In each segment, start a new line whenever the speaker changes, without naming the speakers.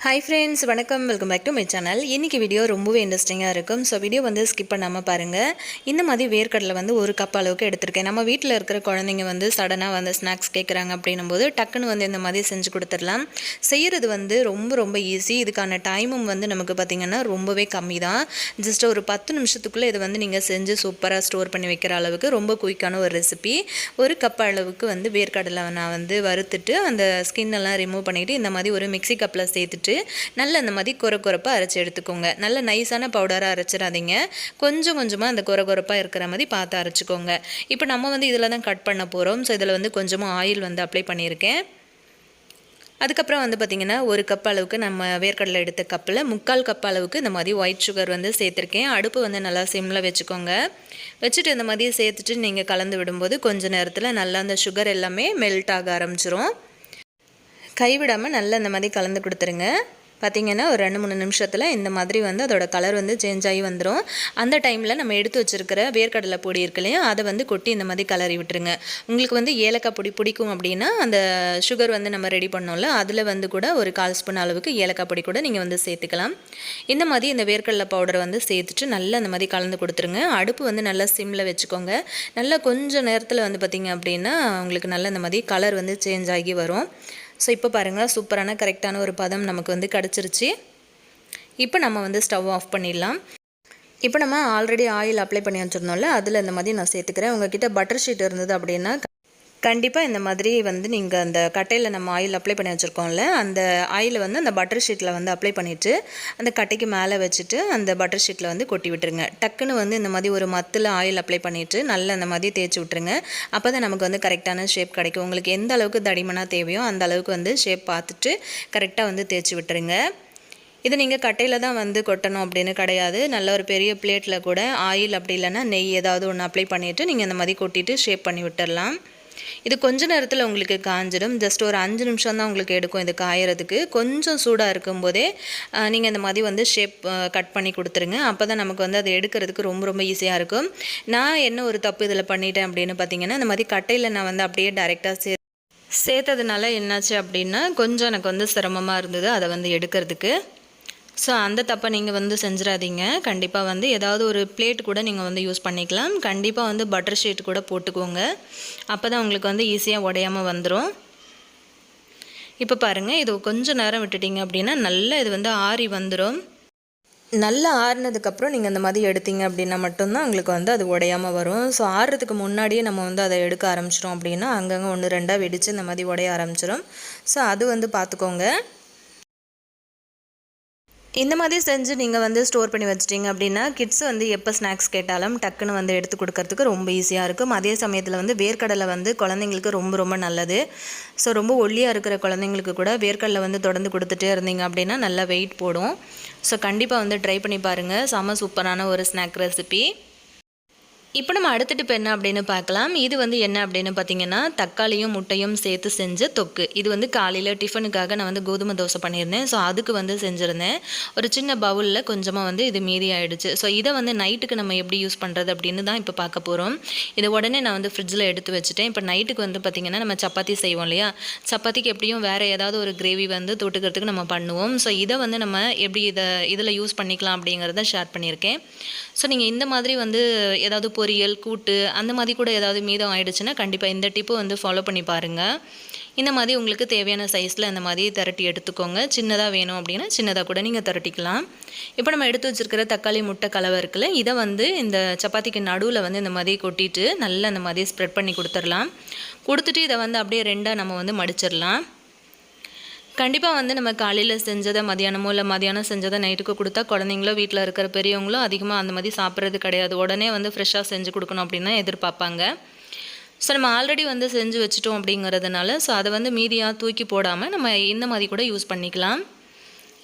Hi friends, வணக்கம் welcome back to my channel. இன்னைக்கு video ரொம்பவே இன்ட்ரெஸ்டிங்காக இருக்கும். ஸோ வீடியோ வந்து ஸ்கிப் பண்ணாமல் பாருங்கள். இந்த மாதிரி வேர்க்கடலை வந்து ஒரு கப் அளவுக்கு எடுத்திருக்கேன். நம்ம வீட்டில் இருக்கிற குழந்தைங்க வந்து சடனாக வந்து ஸ்நாக்ஸ் கேட்குறாங்க அப்படின்னும்போது டக்குன்னு வந்து இந்த மாதிரி செஞ்சு கொடுத்துடலாம். செய்கிறது வந்து ரொம்ப ஈஸி. இதுக்கான டைமும் வந்து நமக்கு பார்த்திங்கன்னா ரொம்பவே கம்மி தான். ஜஸ்ட் ஒரு 10 நிமிஷத்துக்குள்ளே இது வந்து நீங்கள் செஞ்சு சூப்பராக ஸ்டோர் பண்ணி வைக்கிற அளவுக்கு ரொம்ப குயிக்கான ஒரு ரெசிபி. ஒரு கப் அளவுக்கு வந்து வேர்க்கடலை நான் வந்து வறுத்துட்டு அந்த ஸ்கின்னெல்லாம் ரிமூவ் பண்ணிவிட்டு இந்த மாதிரி ஒரு மிக்சி கப்பில் சேர்த்துட்டு நல்ல அந்த மாதிரி கொரப்பா அரைச்சி எடுத்துக்கோங்க. நல்ல நைஸான பவுடராக அரைச்சிடாதீங்க. கொஞ்சமாக அந்த கொரப்பாக இருக்கிற மாதிரி பார்த்து அரைச்சிக்கோங்க. இப்போ நம்ம வந்து இதில் தான் கட் பண்ண போகிறோம். ஸோ இதில் வந்து கொஞ்சமாக ஆயில் வந்து அப்ளை பண்ணியிருக்கேன். அதுக்கப்புறம் வந்து பார்த்திங்கன்னா ஒரு கப் அளவுக்கு நம்ம வேர்க்கடலை எடுத்த கப்பில் 3/4 கப் அளவுக்கு இந்த மாதிரி ஒயிட் சுகர் வந்து சேர்த்துருக்கேன். அடுப்பு வந்து நல்லா சிம்மில் வச்சுக்கோங்க. வச்சுட்டு இந்த மாதிரி சேர்த்துட்டு நீங்கள் கலந்து விடும்போது கொஞ்சம் நேரத்தில் நல்லா அந்த சுகர் எல்லாமே மெல்ட் ஆக ஆரம்பிச்சிரும். கைவிடாமல் நல்லா இந்த மாதிரி கலந்து கொடுத்துருங்க. பார்த்திங்கன்னா ஒரு 2-3 நிமிஷத்தில் இந்த மாதிரி வந்து அதோட கலர் வந்து சேஞ்ச் ஆகி வந்துடும். அந்த டைமில் நம்ம எடுத்து வச்சுருக்கிற வேர்க்கடலை பொடி இருக்கு இல்லையா, அதை வந்து கொட்டி இந்த மாதிரி கலரி விட்டுருங்க. உங்களுக்கு வந்து ஏலக்காய் பொடி பிடிக்கும் அப்படின்னா அந்த சுகர் வந்து நம்ம ரெடி பண்ணோம்ல, அதில் வந்து கூட ஒரு 1/4 ஸ்பூன் அளவுக்கு ஏலக்காய் பொடி கூட நீங்கள் வந்து சேர்த்துக்கலாம். இந்த மாதிரி இந்த வேர்க்கடலை பவுடரை வந்து சேர்த்துட்டு நல்லா இந்த மாதிரி கலந்து கொடுத்துருங்க. அடுப்பு வந்து நல்லா சிம்மில் வச்சுக்கோங்க. நல்லா கொஞ்சம் நேரத்தில் வந்து பார்த்திங்க அப்படின்னா உங்களுக்கு நல்லா இந்த மாதிரி கலர் வந்து சேஞ்ச் ஆகி வரும். ஸோ இப்போ பாருங்கள், சூப்பரான கரெக்டான ஒரு பதம் நமக்கு வந்து கிடச்சிருச்சு. இப்போ நம்ம வந்து ஸ்டவ் ஆஃப் பண்ணிடலாம். இப்போ நம்ம ஆல்ரெடி ஆயில் அப்ளை பண்ணி வச்சுருந்தோம்ல, அதில் இந்த மாதிரி நான் சேர்த்துக்கிறேன். உங்கள்கிட்ட பட்டர் ஷீட் இருந்தது அப்படின்னா கண்டிப்பாக இந்த மாதிரி வந்து நீங்கள் அந்த கட்டையில் நம்ம ஆயில் அப்ளை பண்ணி வச்சுருக்கோம்ல, அந்த ஆயிலை வந்து அந்த பட்டர் ஷீட்டில் வந்து அப்ளை பண்ணிவிட்டு அந்த கட்டைக்கு மேலே வச்சுட்டு அந்த பட்டர் ஷீட்டில் வந்து கொட்டி விட்டுருங்க. டக்குன்னு வந்து இந்த மாதிரி ஒரு மத்தில் ஆயில் அப்ளை பண்ணிவிட்டு நல்லா இந்த மாதிரி தேய்ச்சி விட்டுருங்க. அப்போ தான் நமக்கு வந்து கரெக்டான ஷேப் கிடைக்கும். உங்களுக்கு எந்த அளவுக்கு தடிமனாக தேவையோ அந்த அளவுக்கு வந்து ஷேப் பார்த்துட்டு கரெக்டாக வந்து தேய்ச்சி விட்டுருங்க. இது நீங்கள் கட்டையில் தான் வந்து கொட்டணும் அப்படின்னு கிடையாது. நல்ல ஒரு பெரிய பிளேட்டில் கூட ஆயில் அப்படி இல்லைன்னா நெய் ஏதாவது ஒன்று அப்ளை பண்ணிவிட்டு நீங்கள் இந்த மாதிரி கொட்டிட்டு ஷேப் பண்ணி விட்டுடலாம். இது கொஞ்ச நேரத்தில் உங்களுக்கு காஞ்சிடும். ஜஸ்ட் ஒரு 5 நிமிஷம் தான் உங்களுக்கு எடுக்கும் இது காயறதுக்கு. கொஞ்சம் சூடாக இருக்கும்போதே நீங்கள் இந்த மாதிரி வந்து ஷேப் கட் பண்ணி கொடுத்துருங்க. அப்போ தான் நமக்கு வந்து அதை எடுக்கிறதுக்கு ரொம்ப ஈஸியாக இருக்கும். நான் என்ன ஒரு தப்பு இதில் பண்ணிட்டேன் அப்படின்னு பார்த்தீங்கன்னா, இந்த மாதிரி கட்டையில் நான் வந்து அப்படியே டைரெக்டாக சேர்த்ததுனால என்னாச்சு அப்படின்னா கொஞ்சம் எனக்கு வந்து சிரமமாக இருந்தது அதை வந்து எடுக்கிறதுக்கு. ஸோ அந்த தப்பை நீங்கள் வந்து செஞ்சிடாதீங்க. கண்டிப்பாக வந்து ஏதாவது ஒரு பிளேட் கூட நீங்கள் வந்து யூஸ் பண்ணிக்கலாம். கண்டிப்பாக வந்து பட்டர் ஷீட் கூட போட்டுக்கோங்க. அப்போ தான் உங்களுக்கு வந்து ஈஸியாக உடையாமல் வந்துடும். இப்போ பாருங்கள், இது கொஞ்சம் நேரம் விட்டுட்டிங்க அப்படின்னா நல்லா இது வந்து ஆறி வந்துடும். நல்லா ஆறுனதுக்கப்புறம் நீங்கள் இந்த மாதிரி எடுத்தீங்க அப்படின்னா மட்டும்தான் உங்களுக்கு வந்து அது உடையாமல் வரும். ஸோ ஆறுறதுக்கு முன்னாடியே நம்ம வந்து அதை எடுக்க ஆரம்பிச்சிடும் அப்படின்னா அங்கங்கே 1-2 வெடித்து இந்த மாதிரி உடைய ஆரம்பிச்சிடும். ஸோ அது வந்து பார்த்துக்கோங்க. இந்த மாதிரி செஞ்சு நீங்கள் வந்து ஸ்டோர் பண்ணி வச்சிட்டிங்க அப்படின்னா கிட்ஸ் வந்து எப்போ ஸ்நாக்ஸ் கேட்டாலும் டக்குன்னு வந்து எடுத்து கொடுக்கறதுக்கு ரொம்ப ஈஸியாக இருக்கும். அதே சமயத்தில் வந்து வேர்க்கடலை வந்து குழந்தைங்களுக்கு ரொம்ப நல்லது. ஸோ ரொம்ப ஒல்லியாக இருக்கிற குழந்தைங்களுக்கு கூட வேர்க்கடலை வந்து தொடர்ந்து கொடுத்துட்டே இருந்தீங்க அப்படின்னா நல்லா வெயிட் போடும். ஸோ கண்டிப்பாக வந்து ட்ரை பண்ணி பாருங்கள். செம சூப்பரான ஒரு ஸ்நாக் ரெசிபி. இப்போ நம்ம அடுத்த டிப் என்ன அப்படின்னு பார்க்கலாம். இது வந்து என்ன அப்படின்னு பார்த்தீங்கன்னா, தக்காளியும் முட்டையும் சேர்த்து செஞ்ச தொக்கு. இது வந்து காலையில் டிஃபனுக்காக நான் வந்து கோதுமை தோசை பண்ணியிருந்தேன். ஸோ அதுக்கு வந்து செஞ்சுருந்தேன். ஒரு சின்ன பவுலில் கொஞ்சமாக வந்து இது மீதி ஆகிடுச்சு. ஸோ இதை வந்து நைட்டுக்கு நம்ம எப்படி யூஸ் பண்ணுறது அப்படின்னு தான் இப்போ பார்க்க போகிறோம். இதை உடனே நான் வந்து ஃப்ரிட்ஜில் எடுத்து வச்சுட்டேன். இப்போ நைட்டுக்கு வந்து பார்த்திங்கன்னா நம்ம சப்பாத்தி செய்வோம் இல்லையா, சப்பாத்திக்கு எப்படியும் வேறு ஏதாவது ஒரு கிரேவி வந்து தொட்டுக்கிறதுக்கு நம்ம பண்ணுவோம். ஸோ இதை வந்து நம்ம எப்படி இதில் யூஸ் பண்ணிக்கலாம் அப்படிங்கிறத ஷேர் பண்ணியிருக்கேன். ஸோ நீங்கள் இந்த மாதிரி வந்து ஏதாவது பொரியல், கூட்டு அந்த மாதிரி கூட ஏதாவது மீதம் ஆயிடுச்சுன்னா கண்டிப்பாக இந்த டிப்பு வந்து ஃபாலோ பண்ணி பாருங்கள். இந்த மாதிரி உங்களுக்கு தேவையான சைஸில் இந்த மாதிரி திரட்டி எடுத்துக்கோங்க. சின்னதாக வேணும் அப்படின்னா சின்னதாக கூட நீங்கள் திரட்டிக்கலாம். இப்போ நம்ம எடுத்து வச்சுருக்கிற தக்காளி முட்டை கலவை இருக்குல்ல, இதை வந்து இந்த சப்பாத்திக்கு நடுவில் வந்து இந்த மாதிரி கொட்டிட்டு நல்லா இந்த மாதிரி ஸ்ப்ரெட் பண்ணி கொடுத்துடலாம். கொடுத்துட்டு இதை வந்து அப்படியே 2ஆக நம்ம வந்து மடிச்சிடலாம். கண்டிப்பாக வந்து நம்ம காலையில் செஞ்சதை மதியானமோ இல்லை மதியானம் செஞ்சதை நைட்டுக்கு கொடுத்தா குழந்தைங்களோ வீட்டில் இருக்கிற பெரியவங்களோ அதிகமாக அந்த மாதிரி சாப்பிட்றது கிடையாது. உடனே வந்து ஃப்ரெஷ்ஷாக செஞ்சு கொடுக்கணும் அப்படின்னு எதிர்பார்ப்பாங்க. ஸோ நம்ம ஆல்ரெடி வந்து செஞ்சு வச்சுட்டோம் அப்படிங்கிறதுனால ஸோ அதை வந்து மீதியாக தூக்கி போடாமல் நம்ம இந்த மாதிரி கூட யூஸ் பண்ணிக்கலாம்.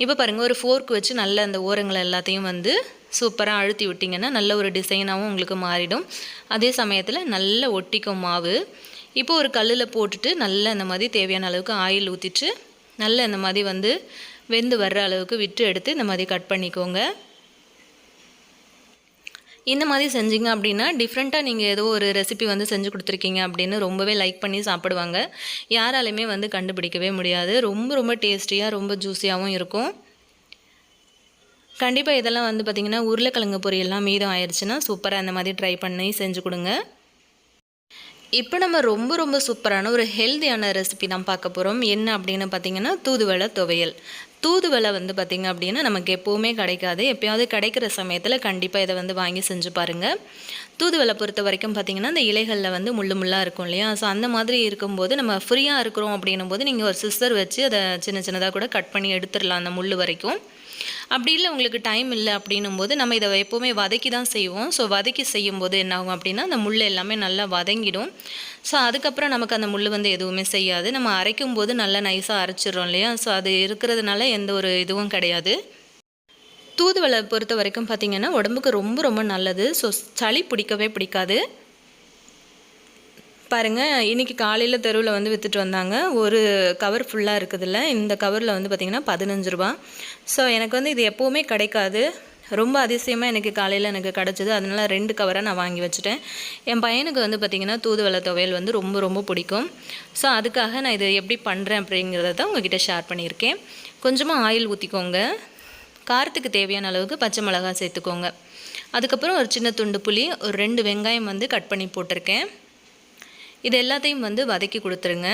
இப்போ பாருங்கள், ஒரு ஃபோர்க் வச்சு நல்ல அந்த ஓரங்களை எல்லாத்தையும் வந்து சூப்பராக அழுத்தி விட்டிங்கன்னா நல்ல ஒரு டிசைனாகவும் உங்களுக்கு மாறிடும். அதே சமயத்தில் நல்ல ஒட்டிக்கும் மாவு. இப்போ ஒரு கல்லில் போட்டுட்டு நல்லா இந்த மாதிரி தேவையான அளவுக்கு ஆயில் ஊற்றிட்டு நல்லா இந்த மாதிரி வந்து வெந்து வர்ற அளவுக்கு விட்டு எடுத்து இந்த மாதிரி கட் பண்ணிக்கோங்க. இந்த மாதிரி செஞ்சீங்க அப்படின்னா டிஃப்ரெண்ட்டாக நீங்கள் ஏதோ ஒரு ரெசிபி வந்து செஞ்சு கொடுத்துருக்கீங்க அப்படின்னு ரொம்பவே லைக் பண்ணி சாப்பிடுவாங்க. யாராலையுமே வந்து கண்டுபிடிக்கவே முடியாது. ரொம்ப ரொம்ப டேஸ்டியாக ரொம்ப ஜூஸியாகவும் இருக்கும். கண்டிப்பாக இதெல்லாம் வந்து பார்த்திங்கன்னா உருளைக்கிழங்கு பொரியல்லாம் மீதம் ஆயிடுச்சுன்னா சூப்பராக அந்த மாதிரி ட்ரை பண்ணி செஞ்சு கொடுங்க. இப்போ நம்ம ரொம்ப ரொம்ப சூப்பரான ஒரு ஹெல்த்தியான ரெசிபி தான் பார்க்க போகிறோம். என்ன அப்படின்னு பார்த்திங்கன்னா தூதுவளை துவையல். தூதுவளை வந்து பார்த்திங்க அப்படின்னா நமக்கு எப்போவுமே கிடைக்காது. எப்போயாவது கிடைக்கிற சமயத்தில் கண்டிப்பாக இதை வந்து வாங்கி செஞ்சு பாருங்கள். தூதுவளை பொறுத்த வரைக்கும் பார்த்திங்கன்னா இந்த இலைகளில் வந்து முள்ளு முள்ளாக இருக்கும் இல்லையா? ஸோ அந்த மாதிரி இருக்கும்போது நம்ம ஃப்ரீயாக இருக்கிறோம் அப்படின்னும் போது நீங்கள் ஒரு சிஸ்டர் வச்சு அதை சின்ன சின்னதாக கூட கட் பண்ணி எடுத்துடலாம் அந்த முள் வரைக்கும். அப்படி இல்லை உங்களுக்கு டைம் இல்லை அப்படின்னும் போது நம்ம இதை எப்போவுமே வதக்கி தான் செய்வோம். ஸோ வதக்கி செய்யும்போது என்ன ஆகும் அப்படின்னா அந்த முள் எல்லாமே நல்லா வதங்கிடும். ஸோ அதுக்கப்புறம் நமக்கு அந்த முள் வந்து எதுவுமே செய்யாது. நம்ம அரைக்கும் போது நல்லா நைஸாக அரைச்சிடுறோம் இல்லையா? ஸோ அது இருக்கிறதுனால எந்த ஒரு இதுவும் கிடையாது. தூதுவளை பொறுத்த வரைக்கும் பார்த்திங்கன்னா உடம்புக்கு ரொம்ப ரொம்ப நல்லது. ஸோ சளி பிடிக்கவே பிடிக்காது. பாருங்கள், இன்றைக்கி காலையில் தெருவில் வந்து விற்றுட்டு வந்தாங்க. ஒரு கவர் ஃபுல்லாக இருக்குதுல்ல, இந்த கவரில் வந்து பார்த்திங்கன்னா 15 ரூபா. ஸோ எனக்கு வந்து இது எப்போவுமே கிடைக்காது. ரொம்ப அதிசயமாக எனக்கு காலையில் எனக்கு கிடச்சிது. அதனால் 2 கவராக நான் வாங்கி வச்சுட்டேன். என் பையனுக்கு வந்து பார்த்திங்கன்னா தூதுவளை துவையல் வந்து ரொம்ப ரொம்ப பிடிக்கும். ஸோ அதுக்காக நான் இதை எப்படி பண்ணுறேன் அப்படிங்கிறத தான் உங்கள்கிட்ட ஷேர் பண்ணியிருக்கேன். கொஞ்சமாக ஆயில் ஊற்றிக்கோங்க. காரத்துக்கு தேவையான அளவுக்கு பச்சை மிளகாய் சேர்த்துக்கோங்க. அதுக்கப்புறம் ஒரு சின்ன துண்டு புளி, ஒரு 2 வெங்காயம் வந்து கட் பண்ணி போட்டிருக்கேன். இது எல்லாத்தையும் வந்து வதக்கி கொடுத்துருங்க.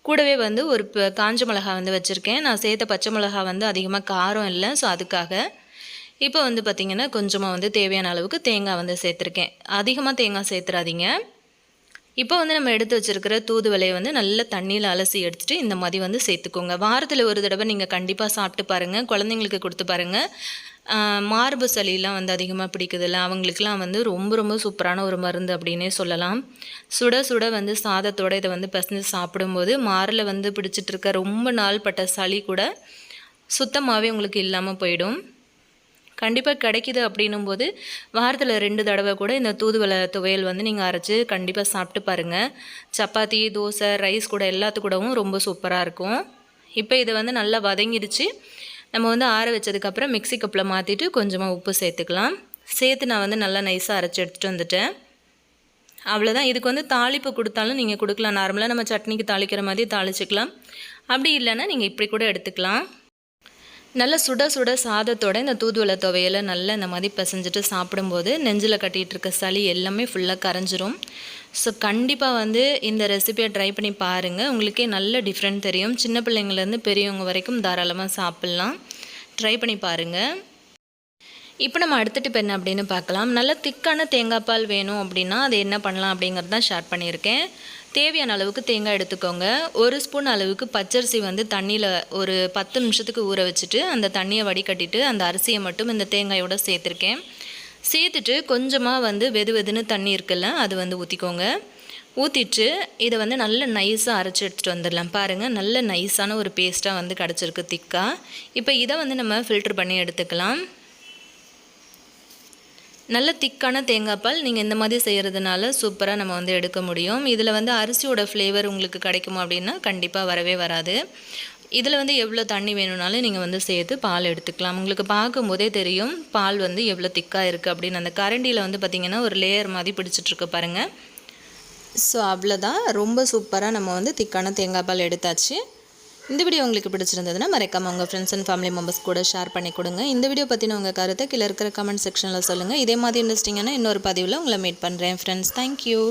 கூடவே வந்து ஒரு காஞ்ச மிளகாய் வந்து வச்சுருக்கேன். நான் சேர்த்த பச்சை மிளகாய் வந்து அதிகமாக காரம் இல்லை. ஸோ அதுக்காக இப்போ வந்து பார்த்திங்கன்னா கொஞ்சமாக வந்து தேவையான அளவுக்கு தேங்காய் வந்து சேர்த்துருக்கேன். அதிகமாக தேங்காய் சேர்த்துறாதீங்க. இப்போ வந்து நம்ம எடுத்து வச்சுருக்கிற தூதுவளையை வந்து நல்லா தண்ணியில் அலசி எடுத்துகிட்டு இந்த மாதிரி வந்து சேர்த்துக்கோங்க. வாரத்தில் ஒரு தடவை நீங்கள் கண்டிப்பாக சாப்பிட்டு பாருங்கள். குழந்தைங்களுக்கு கொடுத்து பாருங்கள். மார்பு சளியெலாம் வந்து அதிகமாக பிடிக்குதில்ல, அவங்களுக்கெலாம் வந்து ரொம்ப ரொம்ப சூப்பரான ஒரு மருந்து அப்படின்னே சொல்லலாம். சுட சுட வந்து சாதத்தோடு இதை வந்து பிசைஞ்சு சாப்பிடும்போது மாரில் வந்து பிடிச்சிட்டு இருக்க ரொம்ப நாள் பட்ட சளி கூட சுத்தமாகவே உங்களுக்கு இல்லாமல் போயிடும். கண்டிப்பாக கிடைக்கிது அப்படின்னும் போது வாரத்தில் 2 தடவை கூட இந்த தூதுவளை துவையல் வந்து நீங்கள் அரைச்சி கண்டிப்பாக சாப்பிட்டு பாருங்கள். சப்பாத்தி, தோசை, ரைஸ் கூட எல்லாத்துக்கூடவும் ரொம்ப சூப்பராக இருக்கும். இப்போ இதை வந்து நல்லா வதங்கிடுச்சு. நம்ம வந்து ஆற வச்சதுக்கப்புறம் மிக்ஸி கப்பில் மாற்றிட்டு கொஞ்சமாக உப்பு சேர்த்துக்கலாம். சேர்த்து நான் வந்து நல்லா நைஸாக அரைச்சி எடுத்துகிட்டு வந்துட்டேன். அவ்வளோதான். இதுக்கு வந்து தாளிப்பு கொடுத்தாலும் நீங்கள் கொடுக்கலாம். நார்மலாக நம்ம சட்னிக்கு தாளிக்கிற மாதிரி தாளிச்சிக்கலாம். அப்படி இல்லைன்னா நீங்கள் இப்படி கூட எடுத்துக்கலாம். நல்லா சுட சுட சாதத்தோட இந்த தூதுவளை துவையலை நல்லா இந்த மாதிரி பிசைஞ்சிட்டு சாப்பிடும்போது நெஞ்சில் கட்டிகிட்டு இருக்க சளி எல்லாமே ஃபுல்லாக கரைஞ்சிரும். ஸோ கண்டிப்பாக வந்து இந்த ரெசிபியை ட்ரை பண்ணி பாருங்கள். உங்களுக்கே நல்ல டிஃப்ரெண்ட் தெரியும். சின்ன பிள்ளைங்கள்லேருந்து பெரியவங்க வரைக்கும் தாராளமாக சாப்பிட்லாம். ட்ரை பண்ணி பாருங்கள். இப்போ நம்ம அடுத்த டிப் என்ன அப்படின்னு பார்க்கலாம். நல்ல திக்கான தேங்காய் பால் வேணும் அப்படின்னா அது என்ன பண்ணலாம் அப்படிங்கிறது தான் ஷேர் பண்ணியிருக்கேன். தேவையான அளவுக்கு தேங்காய் எடுத்துக்கோங்க. 1 ஸ்பூன் அளவுக்கு பச்சரிசி வந்து தண்ணியில் ஒரு 10 நிமிஷத்துக்கு ஊற வச்சுட்டு அந்த தண்ணியை வடிகட்டிட்டு அந்த அரிசியை மட்டும் இந்த தேங்காயோடு சேர்த்துருக்கேன். சேர்த்துட்டு கொஞ்சமாக வந்து வெது வெதுன்னு தண்ணி இருக்குல்ல, அது வந்து ஊற்றிக்கோங்க. ஊற்றிட்டு இதை வந்து நல்ல நைஸாக அரைச்சி எடுத்துகிட்டு வந்துடலாம். பாருங்கள், நல்ல நைஸான ஒரு பேஸ்ட்டாக வந்து கிடச்சிருக்கு திக்காக. இப்போ இதை வந்து நம்ம ஃபில்ட்ரு பண்ணி எடுத்துக்கலாம். நல்ல திக்கான தேங்காய் பால் நீங்கள் இந்த மாதிரி செய்கிறதுனால சூப்பராக நம்ம வந்து எடுக்க முடியும். இதில் வந்து அரிசியோட ஃப்ளேவர் உங்களுக்கு கிடைக்குமா அப்படின்னா கண்டிப்பாக வரவே வராது. இதில் வந்து எவ்வளோ தண்ணி வேணும்னாலும் நீங்கள் வந்து சேர்த்து பால் எடுத்துக்கலாம். உங்களுக்கு பார்க்கும்போதே தெரியும் பால் வந்து எவ்வளோ திக்காக இருக்குது அப்படின்னு. அந்த கரண்டியில் வந்து பார்த்திங்கன்னா ஒரு லேயர் மாதிரி பிடிச்சிட்ருக்கு பாருங்கள். ஸோ அவ்வளோதான். ரொம்ப சூப்பராக நம்ம வந்து திக்கான தேங்காய் பால் எடுத்தாச்சு. இந்த வீடியோ உங்களுக்கு பிடிச்சிருந்ததுன்னா மறக்காமல் உங்கள் ஃப்ரெண்ட்ஸ் அண்ட் ஃபேமிலி மெம்பர்ஸ் கூட ஷேர் பண்ணி கொடுங்க. இந்த வீடியோ பற்றின உங்கள் கருத்தை கீழே இருக்கிற கமெண்ட் செக்ஷனில் சொல்லுங்கள். இதே மாதிரி இன்ட்ரெஸ்டிங்கான இன்னொரு பதிவில் உங்களை மீட் பண்ணுறேன் ஃப்ரெண்ட்ஸ். தேங்க்யூ.